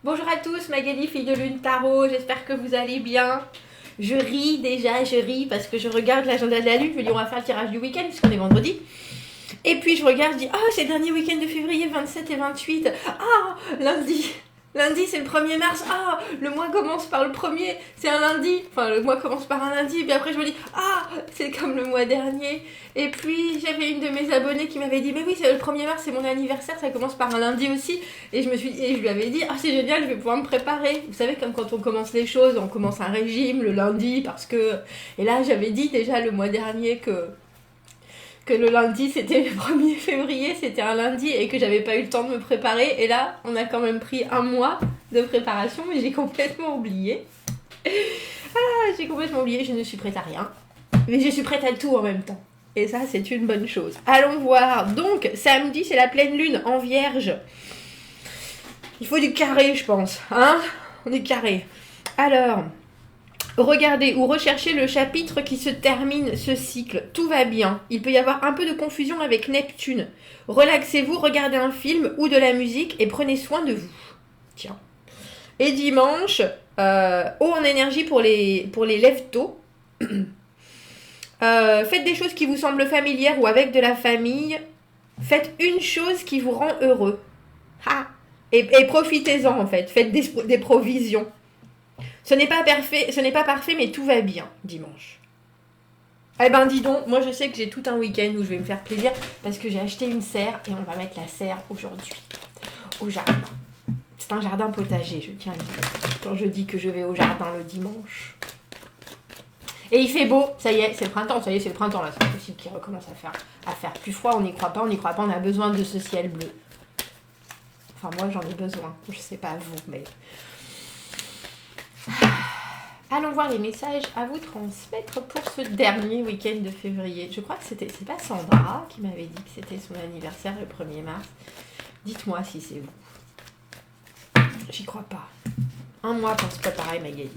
Bonjour à tous, Magali, fille de Lune Tarot, j'espère que vous allez bien. Je ris déjà, parce que je regarde l'agenda de la Lune, je me dis on va faire le tirage du week-end puisqu'on est vendredi. Et puis je regarde, je dis c'est le dernier week-end de février, 27 et 28. Lundi. Lundi c'est le 1er mars, le mois commence par le premier, c'est un lundi, enfin le mois commence par un lundi, et puis après je me dis, c'est comme le mois dernier, et puis j'avais une de mes abonnées qui m'avait dit, mais oui c'est le 1er mars, c'est mon anniversaire, ça commence par un lundi aussi, et je lui avais dit, c'est génial, je vais pouvoir me préparer, vous savez comme quand on commence les choses, on commence un régime le lundi, parce que, et là j'avais dit déjà le mois dernier que le lundi c'était le 1er février, c'était un lundi et que j'avais pas eu le temps de me préparer. Et là, on a quand même pris un mois de préparation, mais j'ai complètement oublié. J'ai complètement oublié, je ne suis prête à rien. Mais je suis prête à tout en même temps. Et ça, c'est une bonne chose. Allons voir. Donc, samedi, c'est la pleine lune en Vierge. Il faut du carré, je pense. On est carré. Alors... regardez ou recherchez le chapitre qui se termine ce cycle. Tout va bien. Il peut y avoir un peu de confusion avec Neptune. Relaxez-vous, regardez un film ou de la musique et prenez soin de vous. Tiens. Et dimanche, haut en énergie pour les lève-tôt. Faites des choses qui vous semblent familières ou avec de la famille. Faites une chose qui vous rend heureux. Et profitez-en en fait. Faites des provisions. Ce n'est pas parfait, mais tout va bien, dimanche. Eh ben, dis donc, moi je sais que j'ai tout un week-end où je vais me faire plaisir parce que j'ai acheté une serre et on va mettre la serre aujourd'hui au jardin. C'est un jardin potager, je tiens à le dire. Quand je dis que je vais au jardin le dimanche. Et il fait beau, ça y est, c'est le printemps, c'est le printemps là, c'est pas possible qu'il recommence à faire plus froid, on n'y croit pas, on a besoin de ce ciel bleu. Enfin, moi j'en ai besoin, je sais pas vous, mais... allons voir les messages à vous transmettre pour ce dernier week-end de février. Je crois que c'est pas Sandra qui m'avait dit que c'était son anniversaire le 1er mars. Dites-moi si c'est vous. J'y crois pas. Un mois pour se préparer, Magali.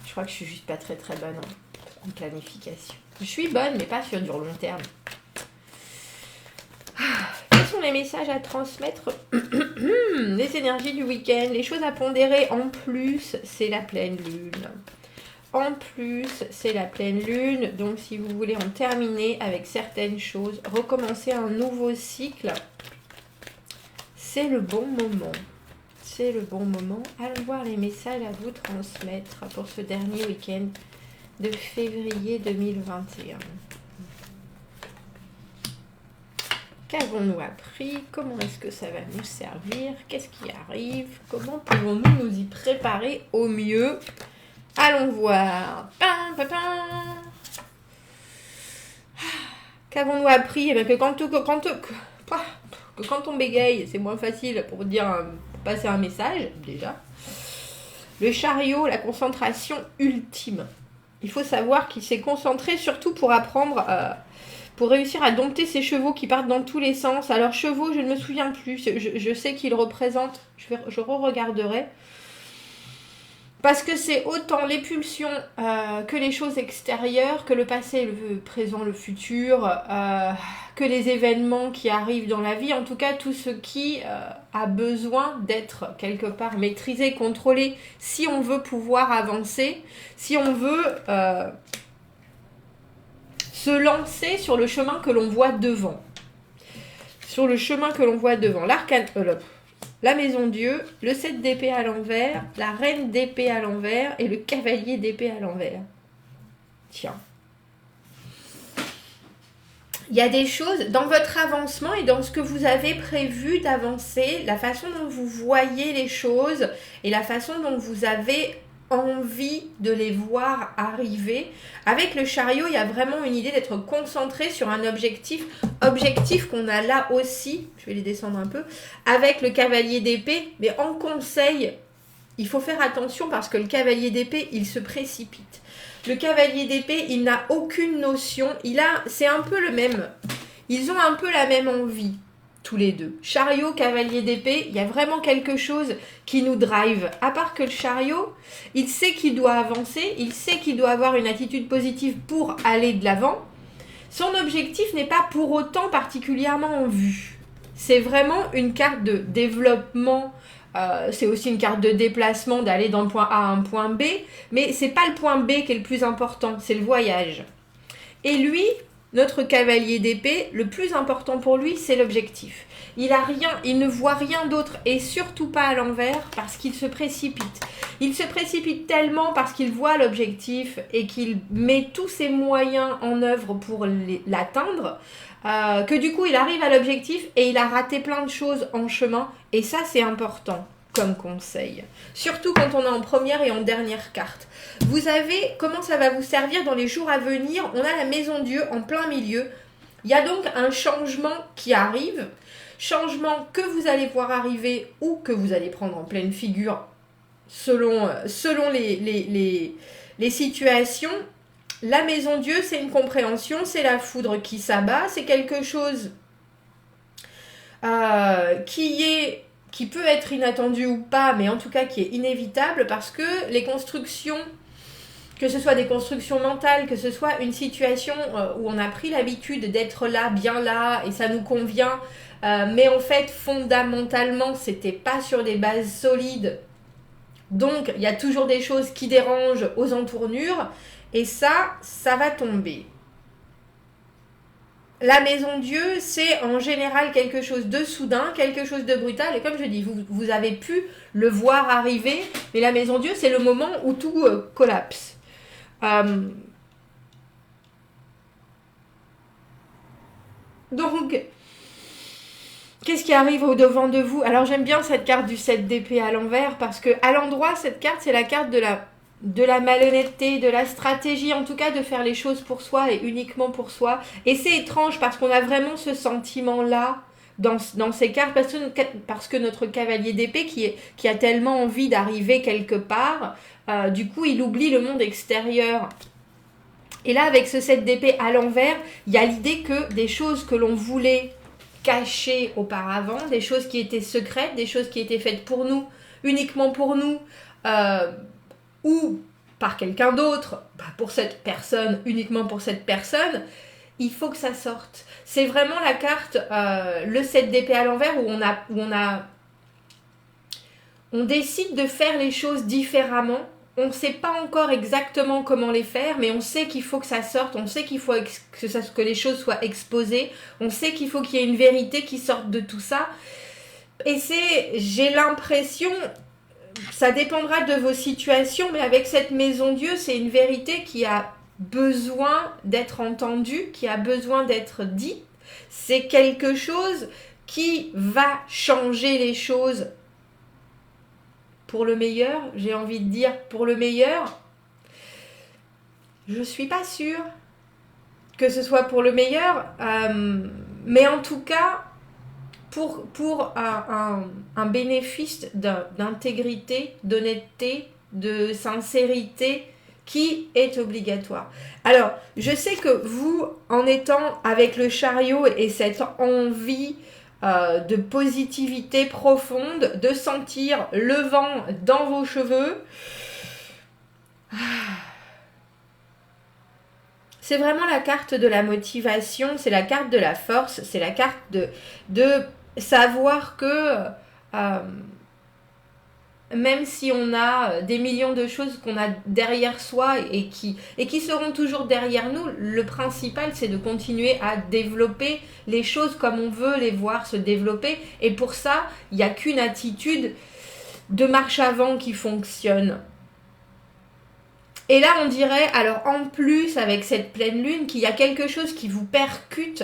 Je crois que je suis juste pas très très bonne en planification. Je suis bonne, mais pas sur du long terme. Quels sont les messages à transmettre? Les énergies du week-end, les choses à pondérer en plus, c'est la pleine lune. En plus, c'est la pleine lune. Donc, si vous voulez en terminer avec certaines choses, recommencer un nouveau cycle, c'est le bon moment. C'est le bon moment. Allons voir les messages à vous transmettre pour ce dernier week-end de février 2021. Qu'avons-nous appris? Comment est-ce que ça va nous servir? Qu'est-ce qui arrive? Comment pouvons-nous nous y préparer au mieux? Allons voir. Qu'avons-nous appris? Que quand on bégaye, c'est moins facile pour passer un message, déjà. Le chariot, la concentration ultime. Il faut savoir qu'il s'est concentré surtout pour apprendre... pour réussir à dompter ces chevaux qui partent dans tous les sens. Alors, chevaux, je ne me souviens plus. Je sais qu'ils représentent... Je re-regarderai. Parce que c'est autant les pulsions que les choses extérieures, que le passé, le présent, le futur, que les événements qui arrivent dans la vie. En tout cas, tout ce qui a besoin d'être quelque part maîtrisé, contrôlé, si on veut pouvoir avancer, si on veut... se lancer sur le chemin que l'on voit devant. Sur le chemin que l'on voit devant. L'arcane... la maison Dieu, le 7 d'épée à l'envers, la reine d'épée à l'envers et le cavalier d'épée à l'envers. Tiens. Il y a des choses dans votre avancement et dans ce que vous avez prévu d'avancer, la façon dont vous voyez les choses et la façon dont vous avez envie de les voir arriver. Avec le chariot, il y a vraiment une idée d'être concentré sur un objectif qu'on a là aussi, je vais les descendre un peu, avec le cavalier d'épée, mais en conseil, il faut faire attention parce que le cavalier d'épée, il se précipite. Le cavalier d'épée, il n'a aucune notion, c'est un peu le même, ils ont un peu la même envie. Tous les deux. Chariot, cavalier d'épée, il y a vraiment quelque chose qui nous drive. À part que le chariot, il sait qu'il doit avancer, il sait qu'il doit avoir une attitude positive pour aller de l'avant. Son objectif n'est pas pour autant particulièrement en vue. C'est vraiment une carte de développement C'est aussi une carte de déplacement, d'aller d'un point A à un point B. Mais c'est pas le point B qui est le plus important, c'est le voyage. Et lui, notre cavalier d'épée, le plus important pour lui, c'est l'objectif. Il ne voit rien d'autre, et surtout pas à l'envers, parce qu'il se précipite. Il se précipite tellement parce qu'il voit l'objectif et qu'il met tous ses moyens en œuvre pour l'atteindre, que du coup il arrive à l'objectif et il a raté plein de choses en chemin, et ça c'est important comme conseil. Surtout quand on est en première et en dernière carte. Vous avez, comment ça va vous servir dans les jours à venir? On a la maison Dieu en plein milieu. Il y a donc un changement qui arrive. Changement que vous allez voir arriver ou que vous allez prendre en pleine figure selon les situations. La maison Dieu, c'est une compréhension, c'est la foudre qui s'abat, c'est quelque chose qui peut être inattendu ou pas, mais en tout cas qui est inévitable, parce que les constructions, que ce soit des constructions mentales, que ce soit une situation où on a pris l'habitude d'être là, bien là, et ça nous convient, mais en fait, fondamentalement, c'était pas sur des bases solides. Donc, il y a toujours des choses qui dérangent aux entournures, et ça va tomber. La maison Dieu, c'est en général quelque chose de soudain, quelque chose de brutal. Et comme je dis, vous avez pu le voir arriver, mais la maison Dieu, c'est le moment où tout collapse. Donc, qu'est-ce qui arrive au-devant de vous? Alors, j'aime bien cette carte du 7 d'épée à l'envers, parce que à l'endroit, cette carte, c'est la carte de la malhonnêteté, de la stratégie, en tout cas de faire les choses pour soi et uniquement pour soi. Et c'est étrange parce qu'on a vraiment ce sentiment-là dans ces cartes, parce que notre cavalier d'épée qui a tellement envie d'arriver quelque part, du coup il oublie le monde extérieur. Et là, avec ce 7 d'épée à l'envers, il y a l'idée que des choses que l'on voulait cacher auparavant, des choses qui étaient secrètes, des choses qui étaient faites pour nous, uniquement pour nous, ou par quelqu'un d'autre, pour cette personne, uniquement pour cette personne, il faut que ça sorte. C'est vraiment la carte, le 7 d'épée à l'envers, où on décide de faire les choses différemment. On ne sait pas encore exactement comment les faire, mais on sait qu'il faut que ça sorte, on sait qu'il faut que les choses soient exposées, on sait qu'il faut qu'il y ait une vérité qui sorte de tout ça. Et j'ai l'impression, ça dépendra de vos situations, mais avec cette maison Dieu, c'est une vérité qui a besoin d'être entendue, qui a besoin d'être dite. C'est quelque chose qui va changer les choses pour le meilleur, j'ai envie de dire pour le meilleur. Je suis pas sûre que ce soit pour le meilleur, mais en tout cas, pour un bénéfice d'intégrité, d'honnêteté, de sincérité qui est obligatoire. Alors, je sais que vous, en étant avec le chariot et cette envie de positivité profonde, de sentir le vent dans vos cheveux, c'est vraiment la carte de la motivation, c'est la carte de la force, c'est la carte de savoir que même si on a des millions de choses qu'on a derrière soi et qui seront toujours derrière nous, le principal c'est de continuer à développer les choses comme on veut les voir se développer, et pour ça il n'y a qu'une attitude de marche avant qui fonctionne. Et là on dirait, alors en plus avec cette pleine lune, qu'il y a quelque chose qui vous percute,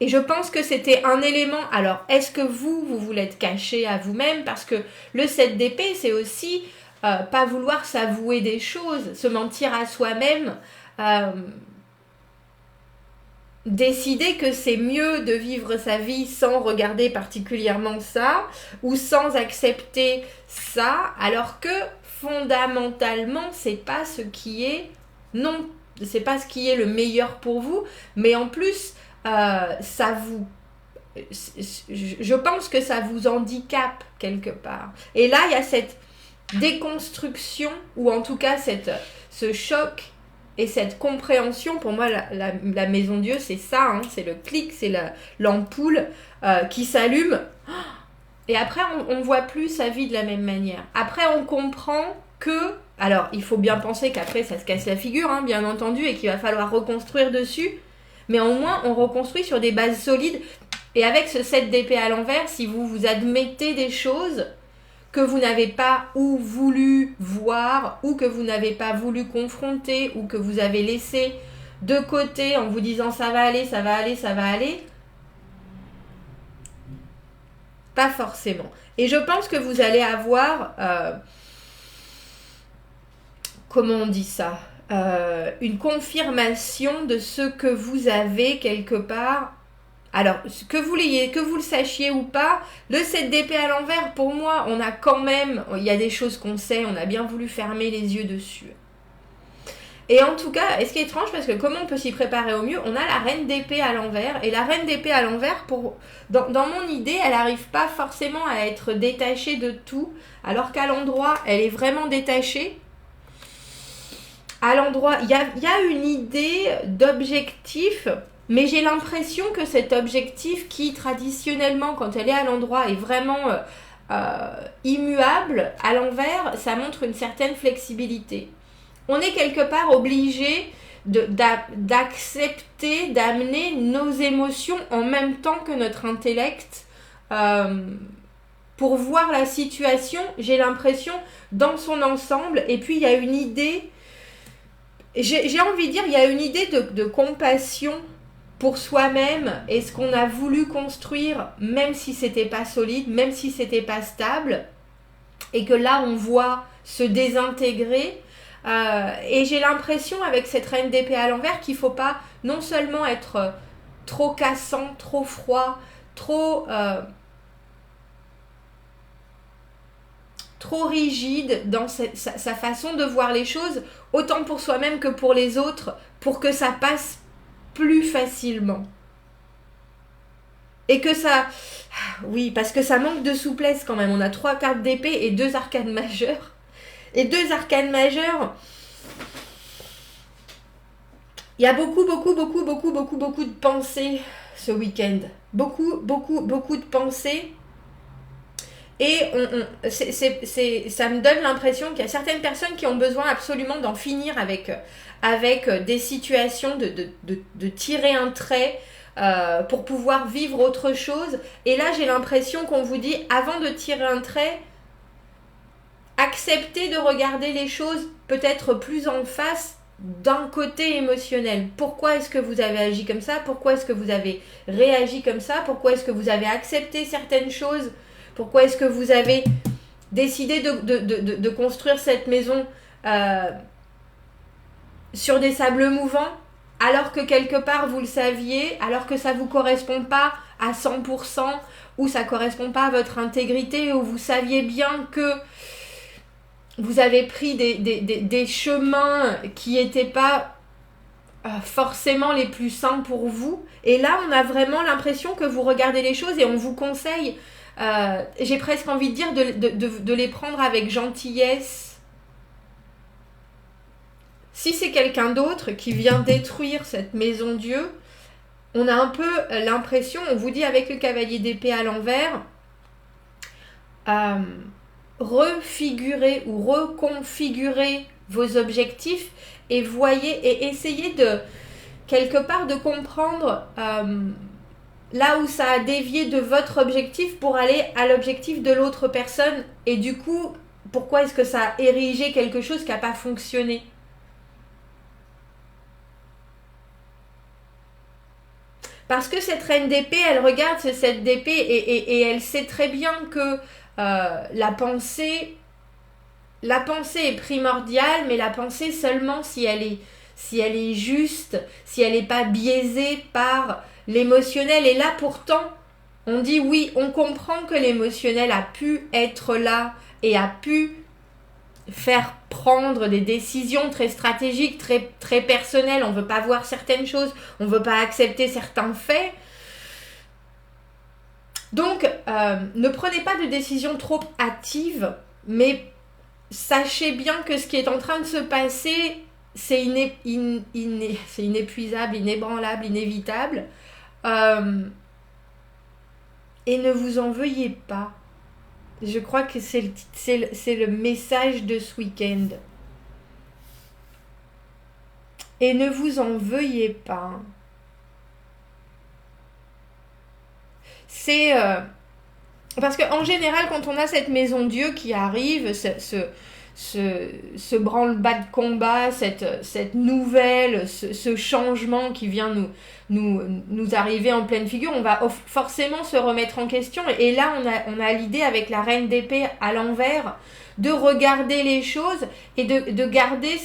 et je pense que c'était un élément. Alors, est-ce que vous voulez être caché à vous-même? Parce que le 7 d'épée, c'est aussi pas vouloir s'avouer des choses, se mentir à soi-même, décider que c'est mieux de vivre sa vie sans regarder particulièrement ça, ou sans accepter ça, alors que fondamentalement, c'est pas ce qui est le meilleur pour vous, mais en plus, je pense que ça vous handicape quelque part. Et là, il y a cette déconstruction, ou en tout cas ce choc et cette compréhension. Pour moi, la maison Dieu, c'est ça, hein, c'est le clic, c'est l'ampoule qui s'allume. Et après, on voit plus sa vie de la même manière. Après, on comprend que... Alors, il faut bien penser qu'après, ça se casse la figure, hein, bien entendu, et qu'il va falloir reconstruire dessus. Mais au moins, on reconstruit sur des bases solides. Et avec ce 7 d'épée à l'envers, si vous vous admettez des choses que vous n'avez pas ou voulu voir, ou que vous n'avez pas voulu confronter, ou que vous avez laissé de côté en vous disant ça va aller, ça va aller, ça va aller, pas forcément. Et je pense que vous allez avoir, comment on dit ça, une confirmation de ce que vous avez quelque part. Alors, que vous le sachiez ou pas, le 7 d'épée à l'envers, pour moi, on a quand même, il y a des choses qu'on sait, on a bien voulu fermer les yeux dessus. Et en tout cas, et ce qui est étrange, parce que comment on peut s'y préparer au mieux, on a la reine d'épée à l'envers, et la reine d'épée à l'envers, dans mon idée, elle n'arrive pas forcément à être détachée de tout, alors qu'à l'endroit, elle est vraiment détachée. À l'endroit, il y a une idée d'objectif, mais j'ai l'impression que cet objectif qui, traditionnellement, quand elle est à l'endroit, est vraiment immuable, à l'envers, ça montre une certaine flexibilité. On est quelque part obligé d'accepter, d'amener nos émotions en même temps que notre intellect pour voir la situation, j'ai l'impression, dans son ensemble. Et puis, il y a une idée, j'ai envie de dire, il y a une idée de compassion pour soi-même et ce qu'on a voulu construire, même si c'était pas solide, même si c'était pas stable, et que là, on voit se désintégrer. Et j'ai l'impression avec cette reine d'épée à l'envers qu'il ne faut pas non seulement être trop cassant, trop froid, trop rigide dans sa façon de voir les choses, autant pour soi-même que pour les autres, pour que ça passe plus facilement. Et que ça... Oui, parce que ça manque de souplesse quand même. On a 3 cartes d'épée et 2 arcanes majeures. Et 2 arcanes majeures, il y a beaucoup de pensées ce week-end. Beaucoup de pensées. Et ça me donne l'impression qu'il y a certaines personnes qui ont besoin absolument d'en finir avec des situations, de tirer un trait pour pouvoir vivre autre chose. Et là, j'ai l'impression qu'on vous dit, avant de tirer un trait, acceptez de regarder les choses peut-être plus en face d'un côté émotionnel. Pourquoi est-ce que vous avez agi comme ça? Pourquoi est-ce que vous avez réagi comme ça? Pourquoi est-ce que vous avez accepté certaines choses? Pourquoi est-ce que vous avez décidé de construire cette maison sur des sables mouvants alors que quelque part vous le saviez, alors que ça ne vous correspond pas à 100% ou ça ne correspond pas à votre intégrité, ou vous saviez bien que vous avez pris des chemins qui n'étaient pas forcément les plus sains pour vous. Et là, on a vraiment l'impression que vous regardez les choses et on vous conseille, j'ai presque envie de dire, de les prendre avec gentillesse. Si c'est quelqu'un d'autre qui vient détruire cette maison Dieu, on a un peu l'impression, on vous dit avec le cavalier d'épée à l'envers, refigurer ou reconfigurer vos objectifs et voyez et essayez de quelque part de comprendre là où ça a dévié de votre objectif pour aller à l'objectif de l'autre personne, et du coup pourquoi est-ce que ça a érigé quelque chose qui n'a pas fonctionné. Parce que cette reine d'épée, elle regarde ce 7 d'épée et elle sait très bien que la pensée est primordiale, mais la pensée seulement si elle est juste, si elle n'est pas biaisée par l'émotionnel. Et là pourtant, on dit oui, on comprend que l'émotionnel a pu être là et a pu faire prendre des décisions très stratégiques, très, très personnelles. On ne veut pas voir certaines choses, on ne veut pas accepter certains faits. Donc, ne prenez pas de décisions trop hâtives, mais sachez bien que ce qui est en train de se passer, c'est inépuisable, inébranlable, inévitable. Et ne vous en veuillez pas. Je crois que c'est le message de ce week-end. Et ne vous en veuillez pas. C'est... parce qu'en général, quand on a cette maison Dieu qui arrive, ce branle-bas de combat, cette nouvelle, ce changement qui vient nous arriver en pleine figure, on va forcément se remettre en question. Et là, on a l'idée avec la reine d'épée à l'envers de regarder les choses et de garder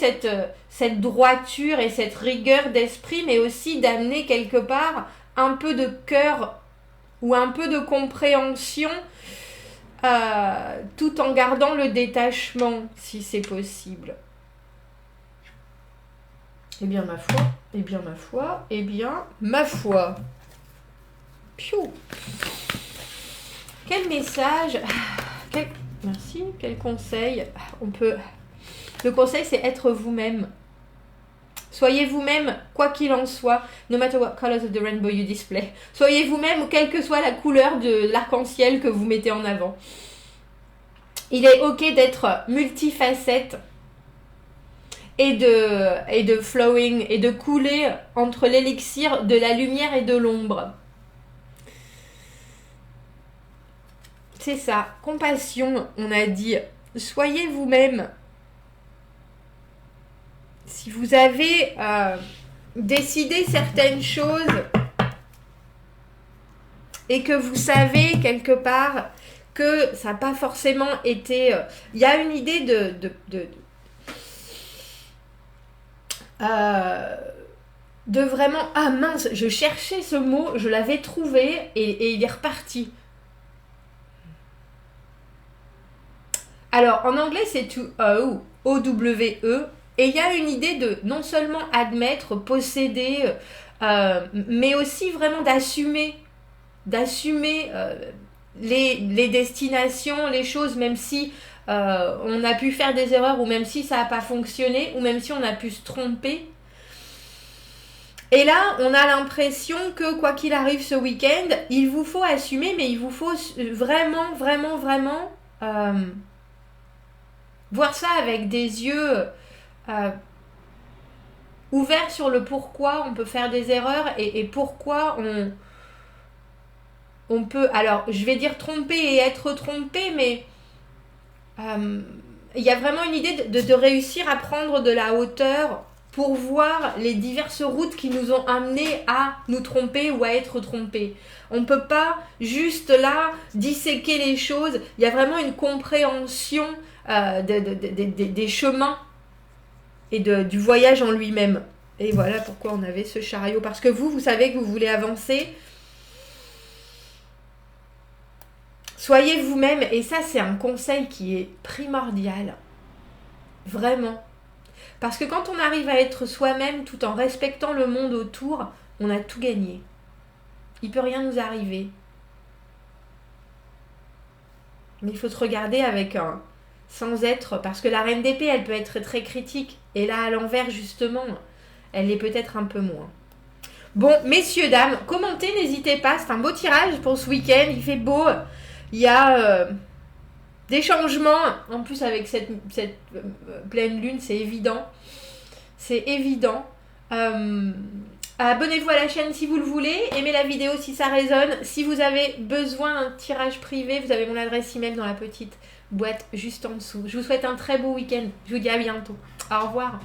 cette droiture et cette rigueur d'esprit, mais aussi d'amener quelque part un peu de cœur ou un peu de compréhension, tout en gardant le détachement, si c'est possible. Eh bien, ma foi, eh bien, ma foi, eh bien, ma foi. Piou. Quel message, merci, quel conseil Le conseil, c'est être vous-même. Soyez vous-même, quoi qu'il en soit, no matter what colors of the rainbow you display. Soyez vous-même, quelle que soit la couleur de l'arc-en-ciel que vous mettez en avant. Il est ok d'être multifacette et de flowing et de couler entre l'élixir de la lumière et de l'ombre. C'est ça, compassion, on a dit. Soyez vous-même. Si vous avez décidé certaines choses et que vous savez quelque part que ça n'a pas forcément été... Il y a une idée de vraiment... Ah mince, je cherchais ce mot, je l'avais trouvé et il est reparti. Alors, en anglais, c'est to owe, O-W-E. Et il y a une idée de non seulement admettre, posséder, mais aussi vraiment d'assumer les destinations, les choses, même si on a pu faire des erreurs, ou même si ça n'a pas fonctionné, ou même si on a pu se tromper. Et là, on a l'impression que quoi qu'il arrive ce week-end, il vous faut assumer, mais il vous faut vraiment voir ça avec des yeux... ouvert sur le pourquoi on peut faire des erreurs et pourquoi on peut, alors je vais dire tromper et être trompé, mais il y a vraiment une idée de réussir à prendre de la hauteur pour voir les diverses routes qui nous ont amenés à nous tromper ou à être trompés. On ne peut pas juste là disséquer les choses, il y a vraiment une compréhension des chemins et du voyage en lui-même. Et voilà pourquoi on avait ce chariot. Parce que vous savez que vous voulez avancer. Soyez vous-même. Et ça, c'est un conseil qui est primordial. Vraiment. Parce que quand on arrive à être soi-même tout en respectant le monde autour, on a tout gagné. Il ne peut rien nous arriver. Mais il faut se regarder avec sans être... Parce que la reine d'épée, elle peut être très critique. Et là, à l'envers, justement, elle l'est peut-être un peu moins. Bon, messieurs, dames, commentez, n'hésitez pas. C'est un beau tirage pour ce week-end. Il fait beau. Il y a des changements. En plus, avec cette pleine lune, c'est évident. C'est évident. Abonnez-vous à la chaîne si vous le voulez. Aimez la vidéo si ça résonne. Si vous avez besoin d'un tirage privé, vous avez mon adresse email dans la petite boîte juste en dessous. Je vous souhaite un très beau week-end. Je vous dis à bientôt. Au revoir.